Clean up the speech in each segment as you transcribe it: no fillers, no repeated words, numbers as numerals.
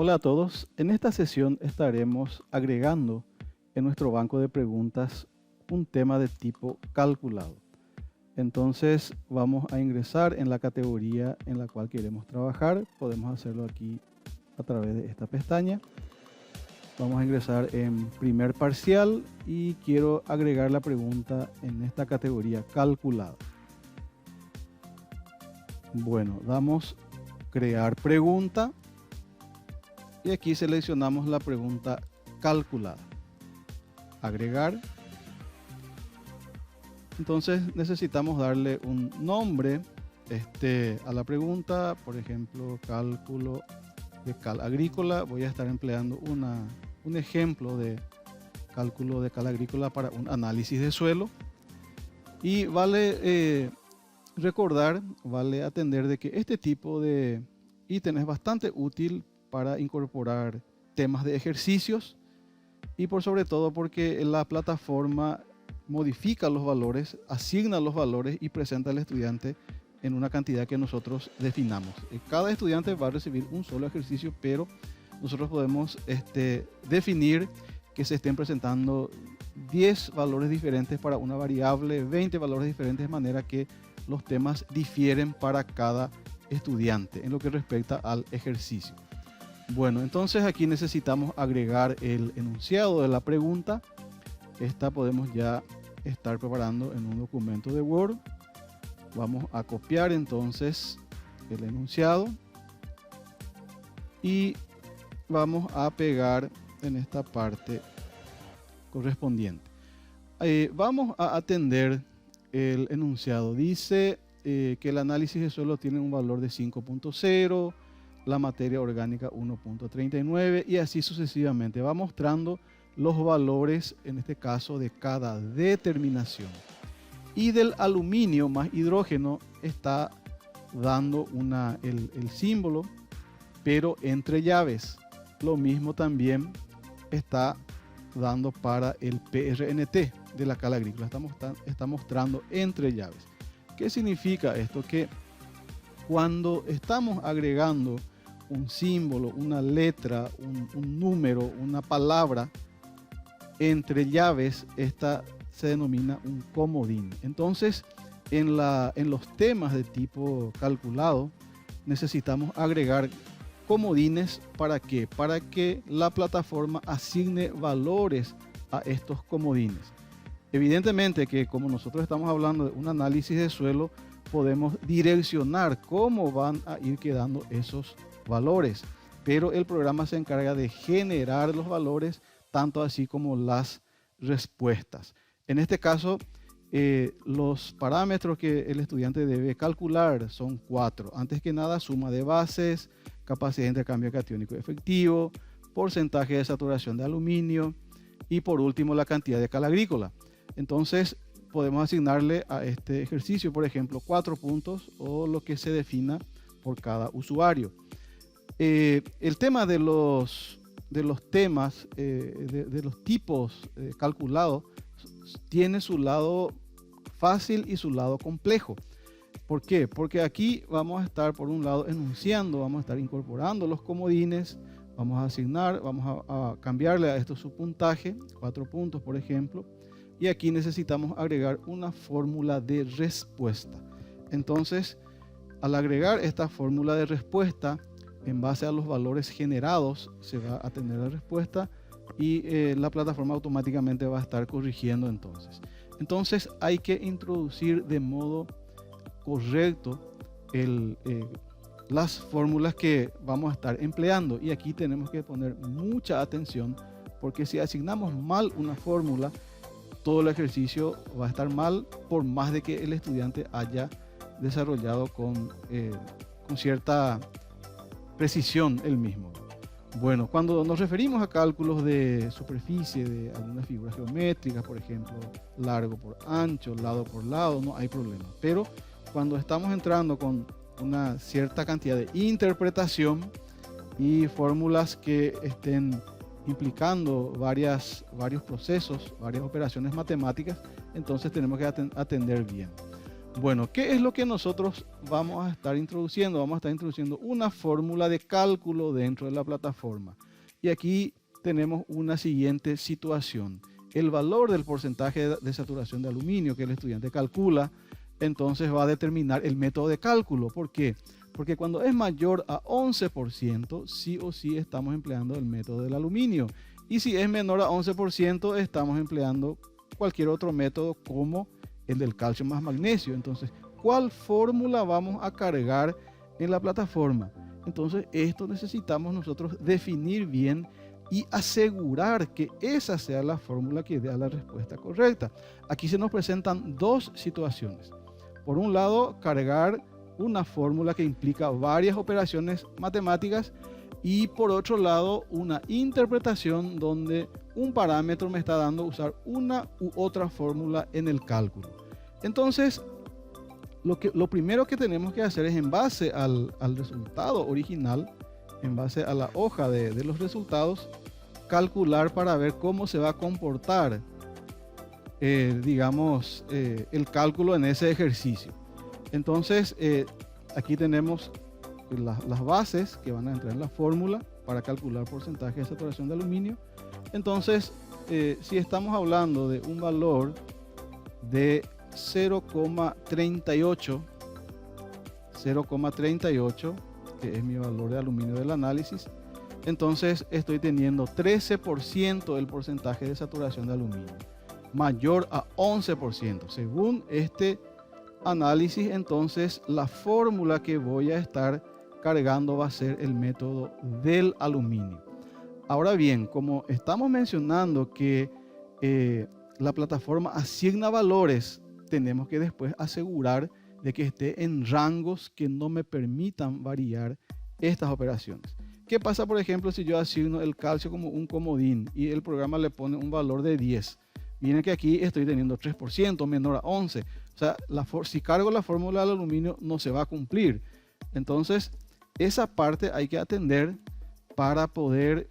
Hola a todos, en esta sesión estaremos agregando en nuestro banco de preguntas un tema de tipo calculado. Entonces vamos a ingresar en la categoría en la cual queremos trabajar. Podemos hacerlo aquí a través de esta pestaña. Vamos a ingresar en primer parcial y quiero agregar la pregunta en esta categoría calculada. Bueno, damos crear pregunta y aquí seleccionamos la pregunta calculada. Agregar. Entonces necesitamos darle un nombre a la pregunta, por ejemplo, cálculo de cal agrícola. Voy a estar empleando un ejemplo de cálculo de cal agrícola para un análisis de suelo. Y vale recordar, vale atender de que este tipo de ítem es bastante útil para incorporar temas de ejercicios y por sobre todo porque la plataforma modifica los valores, asigna los valores y presenta al estudiante en una cantidad que nosotros definamos. Cada estudiante va a recibir un solo ejercicio, pero nosotros podemos definir que se estén presentando 10 valores diferentes para una variable, 20 valores diferentes, de manera que los temas difieren para cada estudiante en lo que respecta al ejercicio. Bueno, entonces aquí necesitamos agregar el enunciado de la pregunta. Esta podemos ya estar preparando en un documento de Word. Vamos a copiar entonces el enunciado y vamos a pegar en esta parte correspondiente. Vamos a atender el enunciado. Dice que el análisis de suelo tiene un valor de 5.0, la materia orgánica 1.39 y así sucesivamente. Va mostrando los valores, en este caso, de cada determinación. Y del aluminio más hidrógeno está dando el símbolo, pero entre llaves. Lo mismo también está dando para el PRNT de la cal agrícola. Está mostrando entre llaves. ¿Qué significa esto? Que cuando estamos agregando un símbolo, una letra, un número, una palabra entre llaves, esta se denomina un comodín. Entonces, en los temas de tipo calculado, necesitamos agregar comodines. ¿Para qué? Para que la plataforma asigne valores a estos comodines. Evidentemente que como nosotros estamos hablando de un análisis de suelo, podemos direccionar cómo van a ir quedando esos valores, pero el programa se encarga de generar los valores, tanto así como las respuestas. En este caso, los parámetros que el estudiante debe calcular son 4. Antes que nada, suma de bases, capacidad de intercambio catiónico efectivo, porcentaje de saturación de aluminio y por último la cantidad de cal agrícola. Entonces podemos asignarle a este ejercicio, por ejemplo, 4 puntos o lo que se defina por cada usuario. El tema de los temas, de los tipos calculados, tiene su lado fácil y su lado complejo. ¿Por qué? Porque aquí vamos a estar, por un lado, enunciando, vamos a estar incorporando los comodines, vamos a asignar, vamos a cambiarle a esto su puntaje, 4 puntos, por ejemplo, y aquí necesitamos agregar una fórmula de respuesta. Entonces, al agregar esta fórmula de respuesta, en base a los valores generados, se va a tener la respuesta y la plataforma automáticamente va a estar corrigiendo entonces. Entonces hay que introducir de modo correcto las fórmulas que vamos a estar empleando. Y aquí tenemos que poner mucha atención, porque si asignamos mal una fórmula, todo el ejercicio va a estar mal, por más de que el estudiante haya desarrollado con cierta precisión el mismo. Bueno, cuando nos referimos a cálculos de superficie de algunas figuras geométricas, por ejemplo, largo por ancho, lado por lado, no hay problema. Pero cuando estamos entrando con una cierta cantidad de interpretación y fórmulas que estén implicando varios procesos, varias operaciones matemáticas, entonces tenemos que atender bien. Bueno, ¿qué es lo que nosotros vamos a estar introduciendo? Vamos a estar introduciendo una fórmula de cálculo dentro de la plataforma. Y aquí tenemos una siguiente situación. El valor del porcentaje de saturación de aluminio que el estudiante calcula, entonces va a determinar el método de cálculo. ¿Por qué? Porque cuando es mayor a 11%, sí o sí estamos empleando el método del aluminio. Y si es menor a 11%, estamos empleando cualquier otro método como el del calcio más magnesio. Entonces, ¿cuál fórmula vamos a cargar en la plataforma? Entonces, esto necesitamos nosotros definir bien y asegurar que esa sea la fórmula que dé la respuesta correcta. Aquí se nos presentan dos situaciones. Por un lado, cargar una fórmula que implica varias operaciones matemáticas, y por otro lado, una interpretación donde un parámetro me está dando usar una u otra fórmula en el cálculo. Entonces, lo primero que tenemos que hacer es, en base al resultado original, en base a la hoja de los resultados, calcular para ver cómo se va a comportar, el cálculo en ese ejercicio. Entonces, aquí tenemos las bases que van a entrar en la fórmula para calcular porcentaje de saturación de aluminio. Entonces, si estamos hablando de un valor de 0,38, que es mi valor de aluminio del análisis, entonces estoy teniendo 13% del porcentaje de saturación de aluminio, mayor a 11%. Según este análisis, entonces la fórmula que voy a estar cargando va a ser el método del aluminio. Ahora bien, como estamos mencionando que la plataforma asigna valores, tenemos que después asegurar de que esté en rangos que no me permitan variar estas operaciones. ¿Qué pasa, por ejemplo, si yo asigno el calcio como un comodín y el programa le pone un valor de 10? Miren que aquí estoy teniendo 3%, menor a 11. O sea, si cargo la fórmula del aluminio no se va a cumplir. Entonces, esa parte hay que atender para poder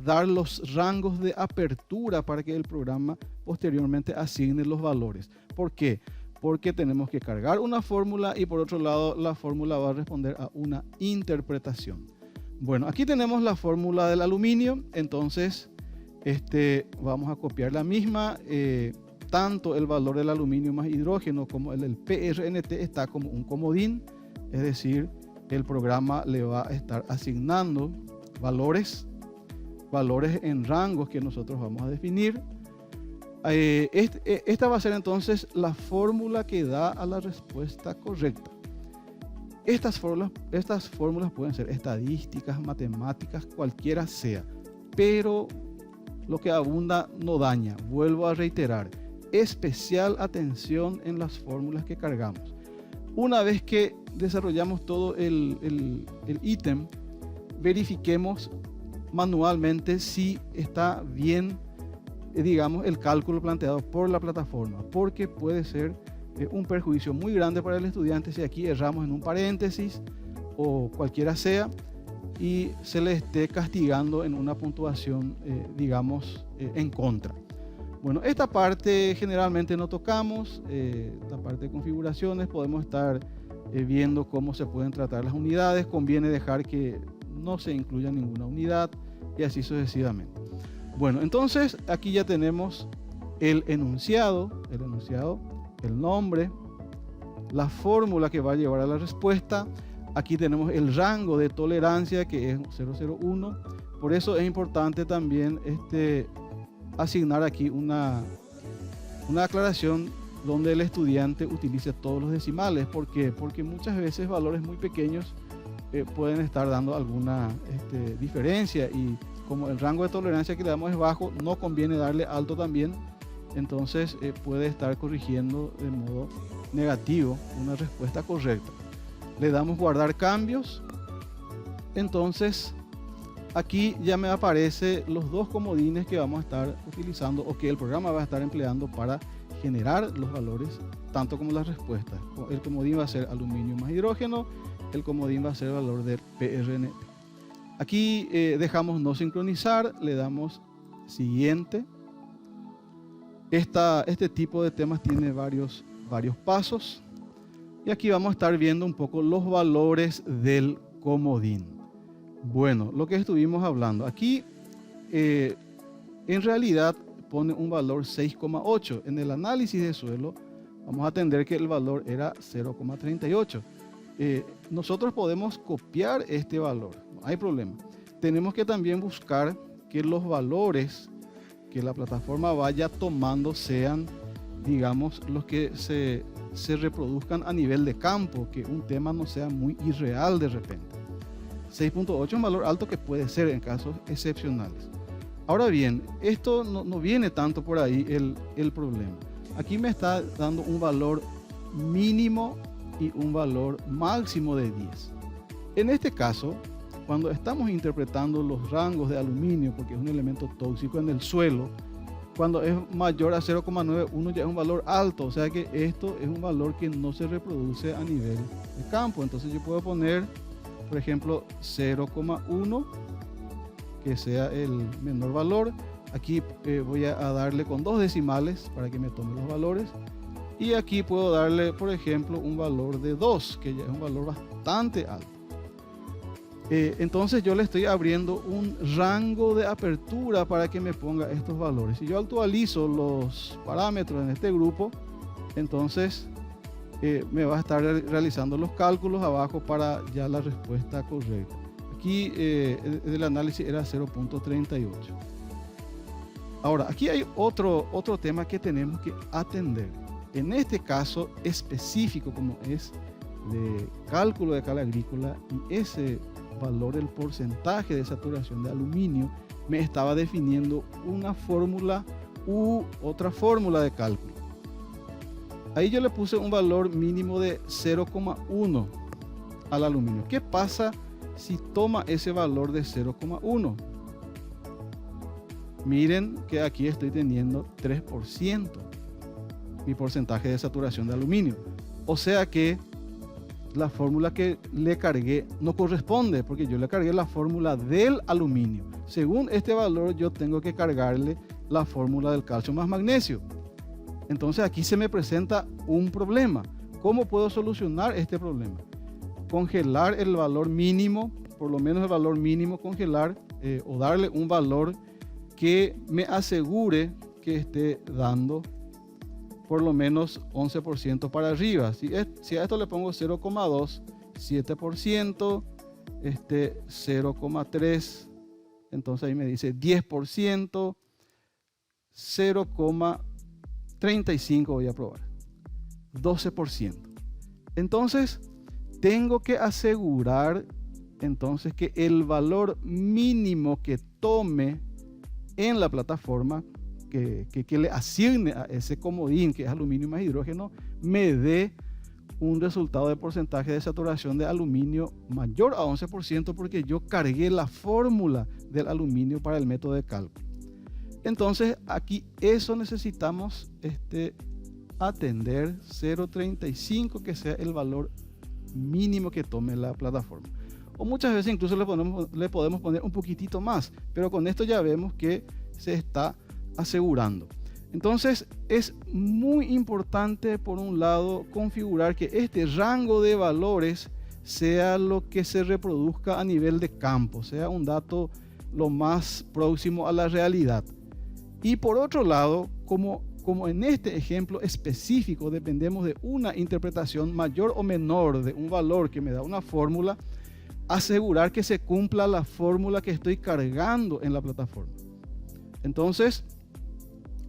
dar los rangos de apertura para que el programa posteriormente asigne los valores. ¿Por qué? Porque tenemos que cargar una fórmula y por otro lado la fórmula va a responder a una interpretación. Bueno, aquí tenemos la fórmula del aluminio. Entonces, vamos a copiar la misma. Tanto el valor del aluminio más hidrógeno como el del PRNT está como un comodín, es decir, el programa le va a estar asignando valores en rangos que nosotros vamos a definir. Esta va a ser entonces la fórmula que da a la respuesta correcta. Estas fórmulas pueden ser estadísticas, matemáticas, cualquiera sea, pero lo que abunda no daña. Vuelvo a reiterar, especial atención en las fórmulas que cargamos. Una vez que desarrollamos todo el ítem, verifiquemos manualmente si está bien, el cálculo planteado por la plataforma, porque puede ser un perjuicio muy grande para el estudiante si aquí erramos en un paréntesis o cualquiera sea y se le esté castigando en una puntuación, en contra. Bueno, esta parte generalmente no tocamos, la parte de configuraciones. Podemos estar viendo cómo se pueden tratar las unidades. Conviene dejar que no se incluya ninguna unidad y así sucesivamente. Bueno, entonces aquí ya tenemos el enunciado, el nombre, la fórmula que va a llevar a la respuesta. Aquí tenemos el rango de tolerancia, que es 001. Por eso es importante también asignar aquí una aclaración donde el estudiante utilice todos los decimales. ¿Por qué? Porque muchas veces valores muy pequeños pueden estar dando alguna diferencia, y como el rango de tolerancia que le damos es bajo, no conviene darle alto también. Entonces puede estar corrigiendo de modo negativo una respuesta correcta. Le damos guardar cambios. Entonces aquí ya me aparecen los dos comodines que vamos a estar utilizando o que el programa va a estar empleando para generar los valores, tanto como las respuestas. El comodín va a ser aluminio más hidrógeno, el comodín va a ser el valor del PRNT. Aquí dejamos no sincronizar, le damos siguiente. Este tipo de temas tiene varias varios pasos. Y aquí vamos a estar viendo un poco los valores del comodín. Bueno, lo que estuvimos hablando. Aquí en realidad pone un valor 6,8. En el análisis de suelo vamos a atender que el valor era 0,38. Nosotros podemos copiar este valor, no hay problema. Tenemos que también buscar que los valores que la plataforma vaya tomando sean, digamos, los que se reproduzcan a nivel de campo, que un tema no sea muy irreal de repente. 6.8 es un valor alto que puede ser en casos excepcionales. Ahora bien, esto no viene tanto por ahí el problema. Aquí me está dando un valor mínimo y un valor máximo de 10. En este caso, cuando estamos interpretando los rangos de aluminio, porque es un elemento tóxico en el suelo, cuando es mayor a 0,91 ya es un valor alto, o sea que esto es un valor que no se reproduce a nivel de campo. Entonces yo puedo poner, por ejemplo, 0,1, que sea el menor valor. Aquí voy a darle con 2 decimales para que me tome los valores. Y aquí puedo darle, por ejemplo, un valor de 2, que ya es un valor bastante alto. Entonces yo le estoy abriendo un rango de apertura para que me ponga estos valores. Si yo actualizo los parámetros en este grupo, entonces me va a estar realizando los cálculos abajo para ya la respuesta correcta. Aquí el análisis era 0.38. Ahora, aquí hay otro tema que tenemos que atender. En este caso específico, como es de cálculo de cal agrícola, y ese valor, el porcentaje de saturación de aluminio, me estaba definiendo una fórmula u otra fórmula de cálculo. Ahí yo le puse un valor mínimo de 0,1 al aluminio. ¿Qué pasa si toma ese valor de 0,1? Miren que aquí estoy teniendo 3% mi porcentaje de saturación de aluminio. O sea que la fórmula que le cargué no corresponde, porque yo le cargué la fórmula del aluminio. Según este valor yo tengo que cargarle la fórmula del calcio más magnesio. Entonces aquí se me presenta un problema. ¿Cómo puedo solucionar este problema? Congelar el valor mínimo, por lo menos el valor mínimo congelar, o darle un valor que me asegure que esté dando por lo menos 11% para arriba. Si a esto le pongo 0,2, 7%, 0,3, entonces ahí me dice 10%, 0,35 voy a probar, 12%. Entonces tengo que asegurar entonces que el valor mínimo que tome en la plataforma que le asigne a ese comodín, que es aluminio más hidrógeno, me dé un resultado de porcentaje de saturación de aluminio mayor a 11%, porque yo cargué la fórmula del aluminio para el método de cálculo. Entonces aquí eso necesitamos atender 0,35, que sea el valor mínimo que tome la plataforma. O muchas veces incluso le podemos poner un poquitito más, pero con esto ya vemos que se está asegurando. Entonces es muy importante, por un lado, configurar que este rango de valores sea lo que se reproduzca a nivel de campo, sea un dato lo más próximo a la realidad. Y por otro lado, como en este ejemplo específico dependemos de una interpretación mayor o menor de un valor que me da una fórmula, asegurar que se cumpla la fórmula que estoy cargando en la plataforma. Entonces,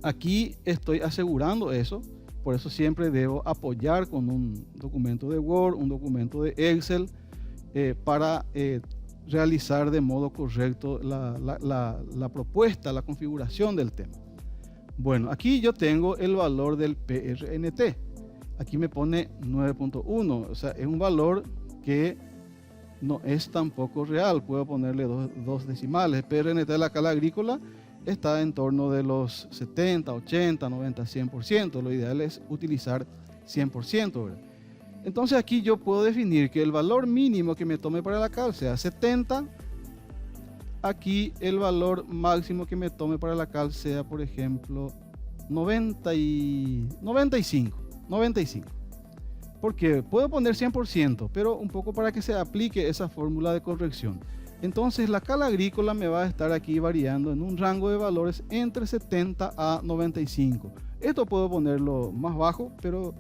aquí estoy asegurando eso. Por eso siempre debo apoyar con un documento de Word, un documento de Excel, para realizar de modo correcto la propuesta, la configuración del tema. Bueno, aquí yo tengo el valor del PRNT. Aquí me pone 9.1, o sea, es un valor que no es tampoco real. Puedo ponerle dos decimales. El PRNT de la cal agrícola está en torno de los 70, 80, 90, 100%. Lo ideal es utilizar 100%, ¿verdad? Entonces aquí yo puedo definir que el valor mínimo que me tome para la cal sea 70. Aquí el valor máximo que me tome para la cal sea, por ejemplo, 95. 95. Porque puedo poner 100%, pero un poco para que se aplique esa fórmula de corrección. Entonces la escala agrícola me va a estar aquí variando en un rango de valores entre 70 a 95. Esto puedo ponerlo más bajo, pero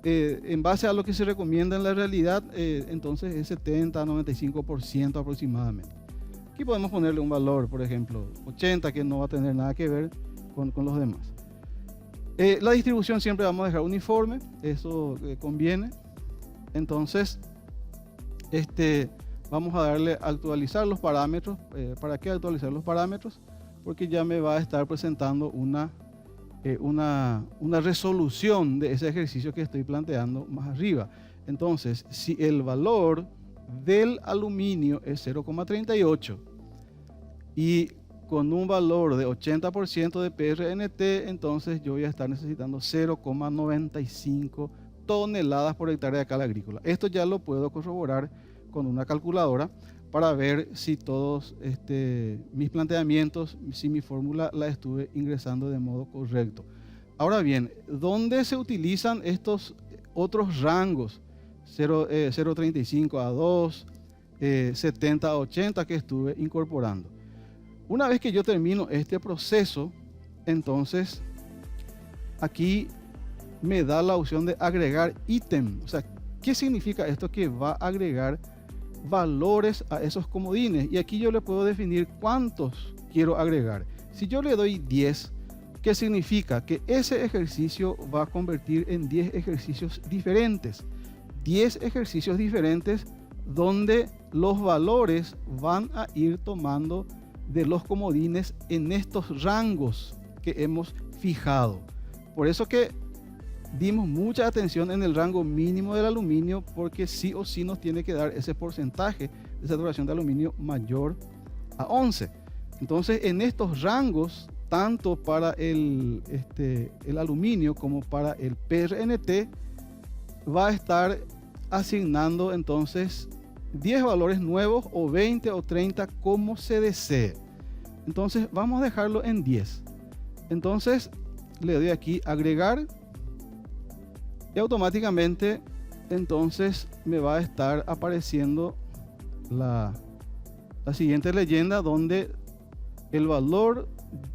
en base a lo que se recomienda en la realidad, entonces es 70 a 95% aproximadamente. Aquí podemos ponerle un valor, por ejemplo, 80, que no va a tener nada que ver con los demás. La distribución siempre vamos a dejar uniforme, eso conviene. Entonces, vamos a darle actualizar los parámetros. ¿Para qué actualizar los parámetros? Porque ya me va a estar presentando una resolución de ese ejercicio que estoy planteando más arriba. Entonces, si el valor del aluminio es 0,38 y con un valor de 80% de PRNT, entonces yo voy a estar necesitando 0,95 toneladas por hectárea de escala agrícola. Esto ya lo puedo corroborar con una calculadora para ver si todos mis planteamientos, si mi fórmula la estuve ingresando de modo correcto. Ahora bien, ¿dónde se utilizan estos otros rangos? 0,35 a 2, 70 a 80 que estuve incorporando. Una vez que yo termino este proceso, entonces aquí me da la opción de agregar ítem. O sea, ¿qué significa esto? Que va a agregar valores a esos comodines. Y aquí yo le puedo definir cuántos quiero agregar. Si yo le doy 10, ¿qué significa? Que ese ejercicio va a convertir en 10 ejercicios diferentes. 10 ejercicios diferentes donde los valores van a ir tomando de los comodines en estos rangos que hemos fijado. Por eso que dimos mucha atención en el rango mínimo del aluminio, porque sí o sí nos tiene que dar ese porcentaje de saturación de aluminio mayor a 11. Entonces, en estos rangos, tanto para el aluminio como para el PRNT, va a estar asignando entonces 10 valores nuevos o 20 o 30 como se desee. Entonces vamos a dejarlo en 10. Entonces le doy aquí agregar y automáticamente entonces me va a estar apareciendo la siguiente leyenda, donde el valor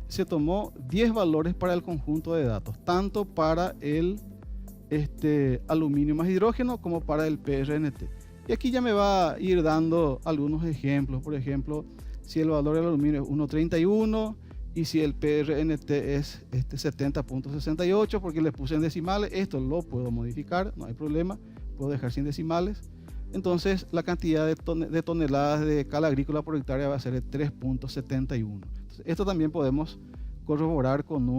se tomó 10 valores para el conjunto de datos, tanto para el aluminio más hidrógeno como para el PRNT. Y aquí ya me va a ir dando algunos ejemplos. Por ejemplo, si el valor del aluminio es 1,31 y si el PRNT es 70,68, porque le puse en decimales, esto lo puedo modificar, no hay problema, puedo dejar sin decimales. Entonces la cantidad de toneladas de escala agrícola por hectárea va a ser de 3,71. Esto también podemos corroborar con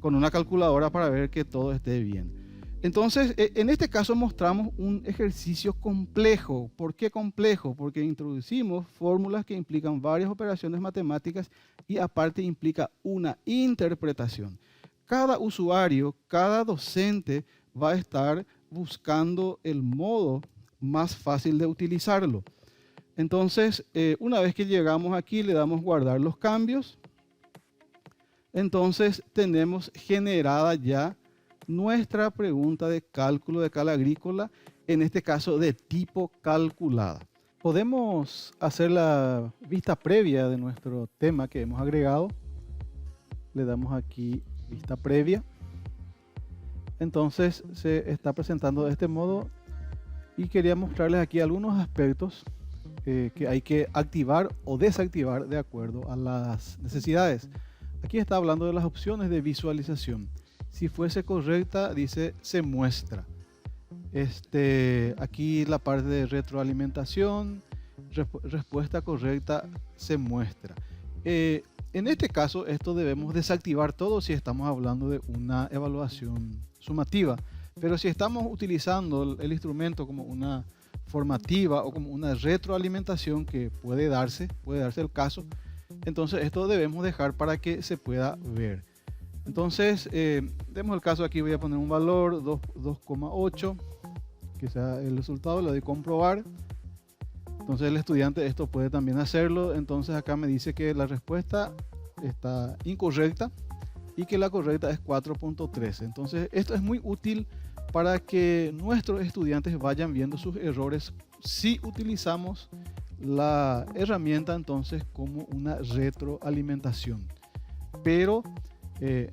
una calculadora para ver que todo esté bien. Entonces, en este caso mostramos un ejercicio complejo. ¿Por qué complejo? Porque introducimos fórmulas que implican varias operaciones matemáticas y aparte implica una interpretación. Cada usuario, cada docente va a estar buscando el modo más fácil de utilizarlo. Entonces, una vez que llegamos aquí, le damos guardar los cambios. Entonces, tenemos generada ya nuestra pregunta de cálculo de escala agrícola, en este caso de tipo calculada. Podemos hacer la vista previa de nuestro tema que hemos agregado. Le damos aquí vista previa. Entonces se está presentando de este modo y quería mostrarles aquí algunos aspectos que hay que activar o desactivar de acuerdo a las necesidades. Aquí está hablando de las opciones de visualización. Si fuese correcta, dice se muestra. Aquí la parte de retroalimentación, respuesta correcta, se muestra. En este caso, esto debemos desactivar todo si estamos hablando de una evaluación sumativa. Pero si estamos utilizando el instrumento como una formativa o como una retroalimentación, que puede darse el caso, entonces esto debemos dejar para que se pueda ver. Entonces, demos el caso aquí, voy a poner un valor 2,8, que sea el resultado, le doy comprobar. Entonces el estudiante esto puede también hacerlo. Entonces acá me dice que la respuesta está incorrecta. y que la correcta es 4.13. Entonces, esto es muy útil para que nuestros estudiantes vayan viendo sus errores si utilizamos la herramienta entonces como una retroalimentación. Pero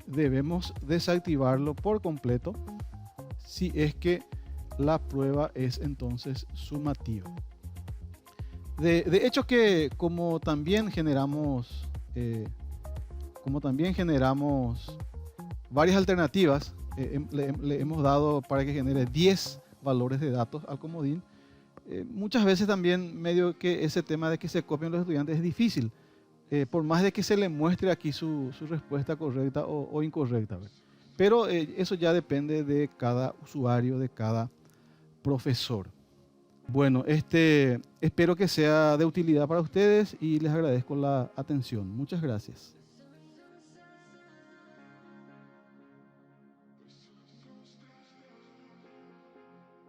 debemos desactivarlo por completo si es que la prueba es entonces sumativa. De hecho que como también generamos varias alternativas, le hemos dado para que genere 10 valores de datos al comodín. Muchas veces también medio que ese tema de que se copien los estudiantes es difícil, por más de que se le muestre aquí su respuesta correcta o incorrecta, ¿verdad? Pero eso ya depende de cada usuario, de cada profesor. Bueno, espero que sea de utilidad para ustedes y les agradezco la atención. Muchas gracias.